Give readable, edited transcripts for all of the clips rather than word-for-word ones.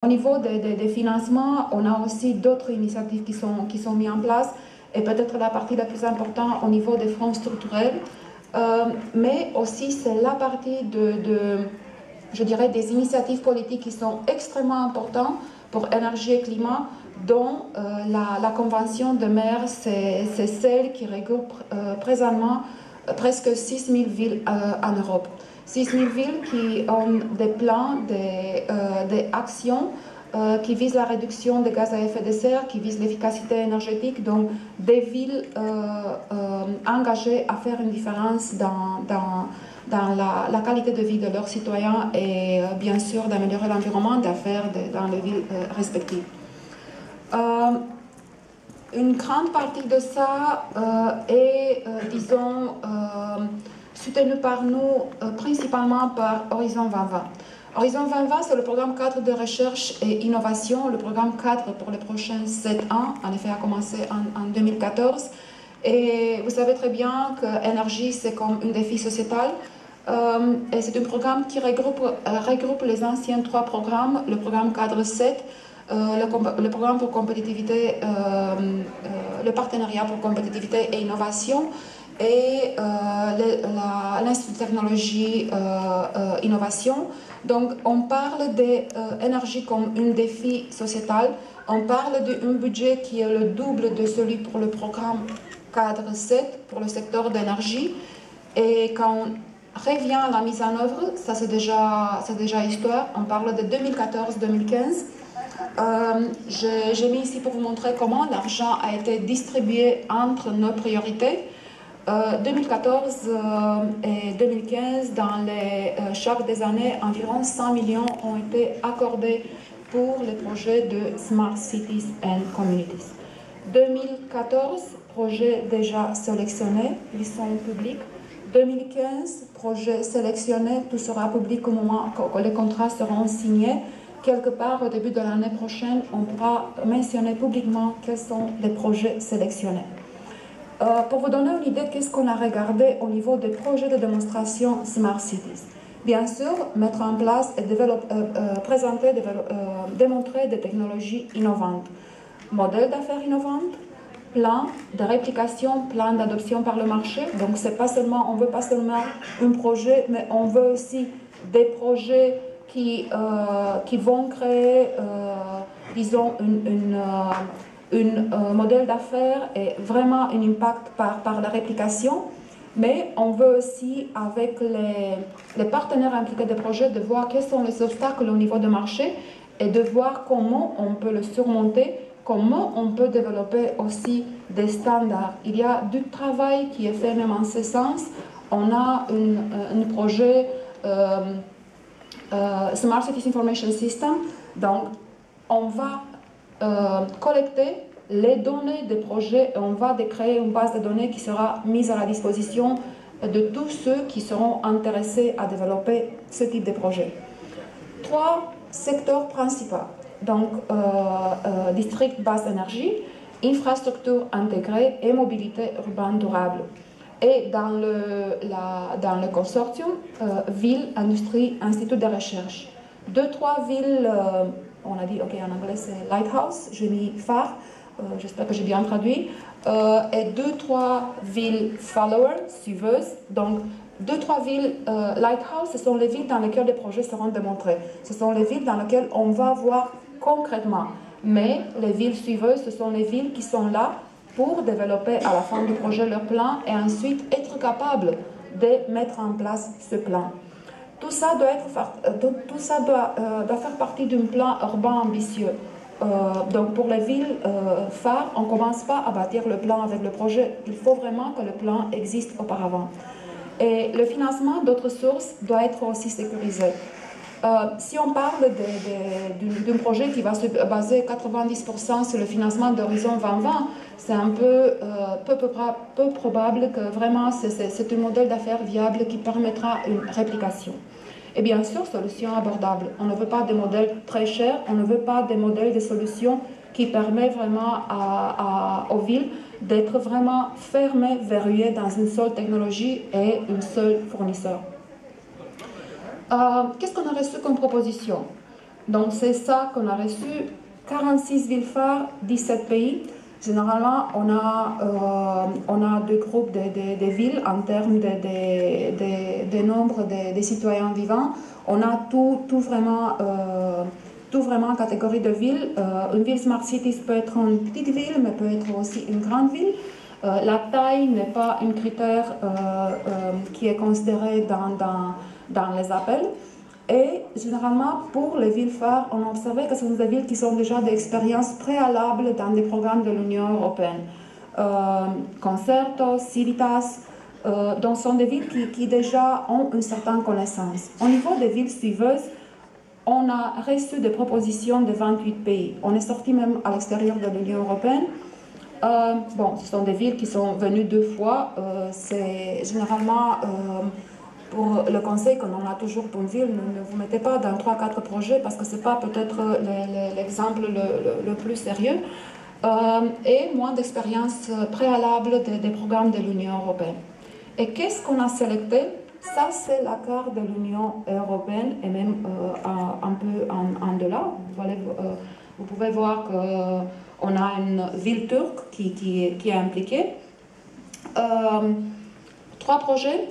Au niveau des financements, on a aussi d'autres initiatives qui sont mises en place et peut-être la partie la plus importante au niveau des fonds structurels, mais aussi c'est la partie je dirais, des initiatives politiques qui sont extrêmement importantes pour énergie et climat, dont la Convention de mer, c'est celle qui regroupe présentement presque 6000 villes en Europe. 6000 villes qui ont des plans, des actions qui visent la réduction des gaz à effet de serre, qui visent l'efficacité énergétique, donc des villes engagées à faire une différence dans la qualité de vie de leurs citoyens et bien sûr d'améliorer l'environnement d'affaires dans les villes respectives. Une grande partie de ça est, disons, soutenue par nous principalement par Horizon 2020. Horizon 2020, c'est le programme cadre de recherche et innovation, le programme cadre pour les prochains 7 ans, en effet, a commencé en 2014. Et vous savez très bien que l'énergie, c'est comme un défi sociétal. Et c'est un programme qui regroupe les anciens 3 programmes, le programme cadre 7, le programme pour compétitivité, le partenariat pour compétitivité et innovation et l'Institut de technologie innovation. Donc on parle d'énergie comme un défi sociétal, on parle d'un budget qui est le double de celui pour le programme cadre 7 pour le secteur d'énergie. Et quand on revient à la mise en œuvre, ça c'est déjà histoire, on parle de 2014-2015. J'ai mis ici pour vous montrer comment l'argent a été distribué entre nos priorités. 2014 et 2015, dans chaque des années, environ 100 millions ont été accordés pour les projets de Smart Cities and Communities. 2014, projets déjà sélectionnés, ils sont publics. 2015, projets sélectionnés, tout sera public au moment où les contrats seront signés. Quelque part au début de l'année prochaine, on pourra mentionner publiquement quels sont les projets sélectionnés. Pour vous donner une idée, qu'est-ce qu'on a regardé au niveau des projets de démonstration Smart Cities? Bien sûr, mettre en place et démontrer des technologies innovantes, modèles d'affaires innovantes, plan de réplication, plan d'adoption par le marché. Donc, on ne veut pas seulement un projet, mais on veut aussi des projets qui vont créer, disons, un modèle d'affaires et vraiment un impact par la réplication. Mais on veut aussi, avec les partenaires impliqués des projets, de voir quels sont les obstacles au niveau du marché et de voir comment on peut le surmonter, comment on peut développer aussi des standards. Il y a du travail qui est fait même en ce sens. On a un projet Smart Cities Information System, donc on va collecter les données des projets et on va créer une base de données qui sera mise à la disposition de tous ceux qui seront intéressés à développer ce type de projet. 3 secteurs principaux, donc district basse énergie, infrastructure intégrée et mobilité urbaine durable. Et dans le consortium, ville, industrie, institut de recherche. 2-3 villes, on a dit, ok, en anglais c'est lighthouse, j'ai mis phare, j'espère que j'ai bien traduit, et 2-3 villes followers, suiveuses. Donc 2-3 villes lighthouse, ce sont les villes dans lesquelles les projets seront démontrés. Ce sont les villes dans lesquelles on va voir concrètement. Mais les villes suiveuses, ce sont les villes qui sont là pour développer à la fin du projet leur plan et ensuite être capable de mettre en place ce plan. Tout ça doit faire partie d'un plan urbain ambitieux. Donc pour les villes phares, on ne commence pas à bâtir le plan avec le projet. Il faut vraiment que le plan existe auparavant. Et le financement d'autres sources doit être aussi sécurisé. Si on parle d'un projet qui va se baser 90% sur le financement d'Horizon 2020, c'est un peu probable que vraiment c'est un modèle d'affaires viable qui permettra une réplication. Et bien sûr, solutions abordables. On ne veut pas des modèles très chers, on ne veut pas des modèles de solutions qui permettent vraiment aux villes d'être vraiment fermées, verrouillées dans une seule technologie et un seul fournisseur. Qu'est-ce qu'on a reçu comme proposition? Donc c'est ça qu'on a reçu, 46 villes phares, 17 pays. Généralement, on a deux groupes de villes en termes de nombre de citoyens vivants. On a tout vraiment en catégorie de villes. Une ville Smart Cities peut être une petite ville, mais peut être aussi une grande ville. La taille n'est pas un critère qui est considéré dans les appels. Et généralement, pour les villes phares, on a observé que ce sont des villes qui sont déjà d'expériences préalables dans des programmes de l'Union européenne. Concerto, Civitas, donc ce sont des villes qui déjà ont une certaine connaissance. Au niveau des villes suiveuses, on a reçu des propositions de 28 pays. On est sorti même à l'extérieur de l'Union européenne. Bon, ce sont des villes qui sont venues 2 fois. C'est généralement... pour le conseil qu'on en a toujours pour une ville, ne vous mettez pas dans 3-4 projets parce que ce n'est pas peut-être l'exemple le plus sérieux. Et moins d'expérience préalable des programmes de l'Union européenne. Et qu'est-ce qu'on a sélecté? Ça, c'est la carte de l'Union européenne et même un peu en delà. Vous pouvez voir qu'on a une ville turque qui est impliquée. 3 projets.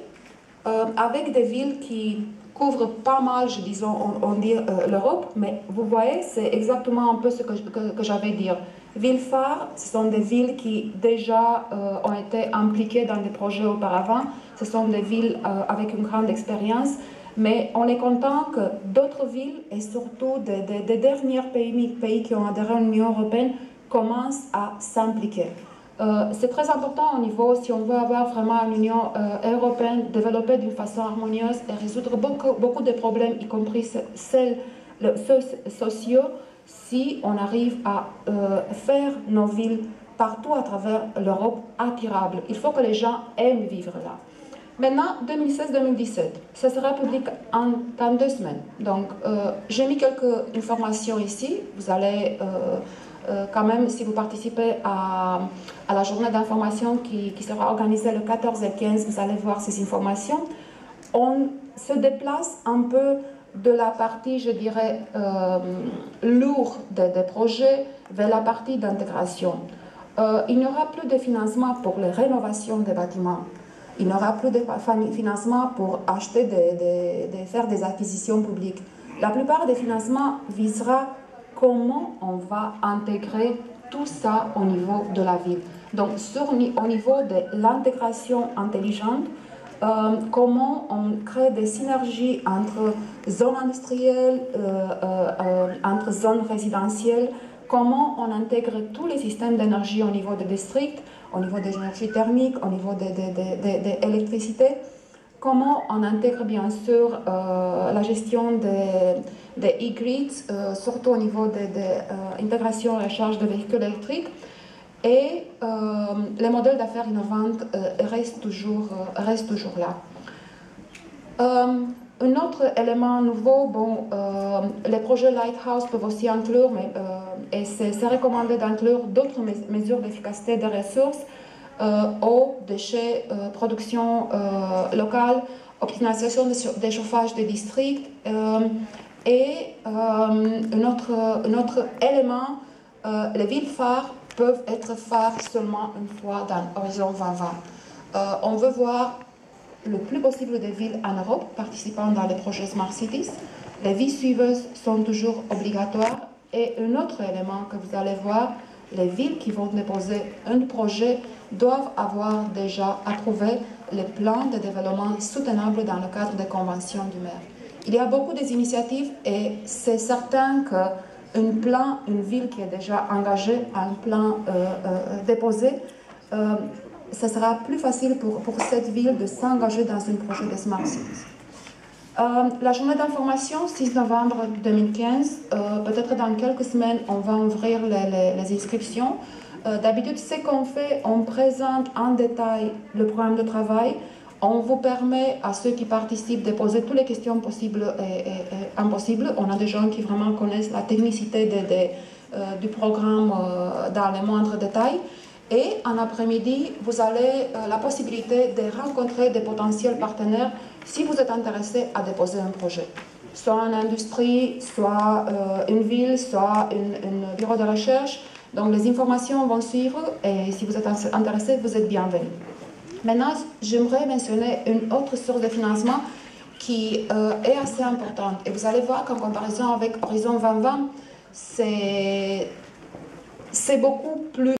Avec des villes qui couvrent pas mal, disons, on dit l'Europe, mais vous voyez, c'est exactement un peu ce que j'avais dit. Villes phares, ce sont des villes qui déjà ont été impliquées dans des projets auparavant, ce sont des villes avec une grande expérience, mais on est content que d'autres villes, et surtout des derniers pays qui ont adhéré à l'Union européenne, commencent à s'impliquer. C'est très important au niveau, si on veut avoir vraiment une Union européenne développée d'une façon harmonieuse et résoudre beaucoup de problèmes, y compris ceux sociaux, si on arrive à faire nos villes partout à travers l'Europe attirables. Il faut que les gens aiment vivre là. Maintenant, 2016-2017, ça sera public dans 2 semaines. Donc, j'ai mis quelques informations ici. Vous allez... quand même, si vous participez à la journée d'information qui sera organisée le 14 et 15, vous allez voir ces informations. On se déplace un peu de la partie, je dirais, lourde des projets vers la partie d'intégration. Il n'y aura plus de financement pour les rénovations des bâtiments. Il n'y aura plus de financement pour acheter, faire des acquisitions publiques. La plupart des financements visera comment on va intégrer tout ça au niveau de la ville. Donc, au niveau de l'intégration intelligente, comment on crée des synergies entre zones industrielles, entre zones résidentielles, comment on intègre tous les systèmes d'énergie au niveau des districts, au niveau des énergies thermiques, au niveau de l'électricité, comment on intègre bien sûr la gestion des e-grids, surtout au niveau de l'intégration et recharge de véhicules électriques. Et les modèles d'affaires innovantes restent toujours là. Un autre élément nouveau, bon, les projets Lighthouse peuvent aussi inclure, et c'est recommandé d'inclure d'autres mesures d'efficacité des ressources, eau, déchets, production locale, optimisation des chauffages des districts, et un autre élément, les villes phares peuvent être phares seulement une fois dans Horizon 2020. On veut voir le plus possible de villes en Europe participant dans les projets Smart Cities. Les villes suiveuses sont toujours obligatoires. Et un autre élément que vous allez voir, les villes qui vont déposer un projet doivent avoir déjà approuvé les plans de développement soutenable dans le cadre des conventions du maire. Il y a beaucoup d'initiatives et c'est certain qu'une ville qui est déjà engagée, un plan déposé, ce sera plus facile pour cette ville de s'engager dans un projet de Smart Cities. La journée d'information, 6 novembre 2015, peut-être dans quelques semaines, on va ouvrir les inscriptions. D'habitude, ce qu'on fait, on présente en détail le programme de travail. On vous permet à ceux qui participent de poser toutes les questions possibles et impossibles. On a des gens qui vraiment connaissent la technicité du programme dans les moindres détails. Et en après-midi, vous avez la possibilité de rencontrer des potentiels partenaires si vous êtes intéressé à déposer un projet. soit une industrie, soit une ville, soit un bureau de recherche. Donc les informations vont suivre et si vous êtes intéressé, vous êtes bienvenus. Maintenant, j'aimerais mentionner une autre source de financement qui est assez importante. Et vous allez voir qu'en comparaison avec Horizon 2020, c'est beaucoup plus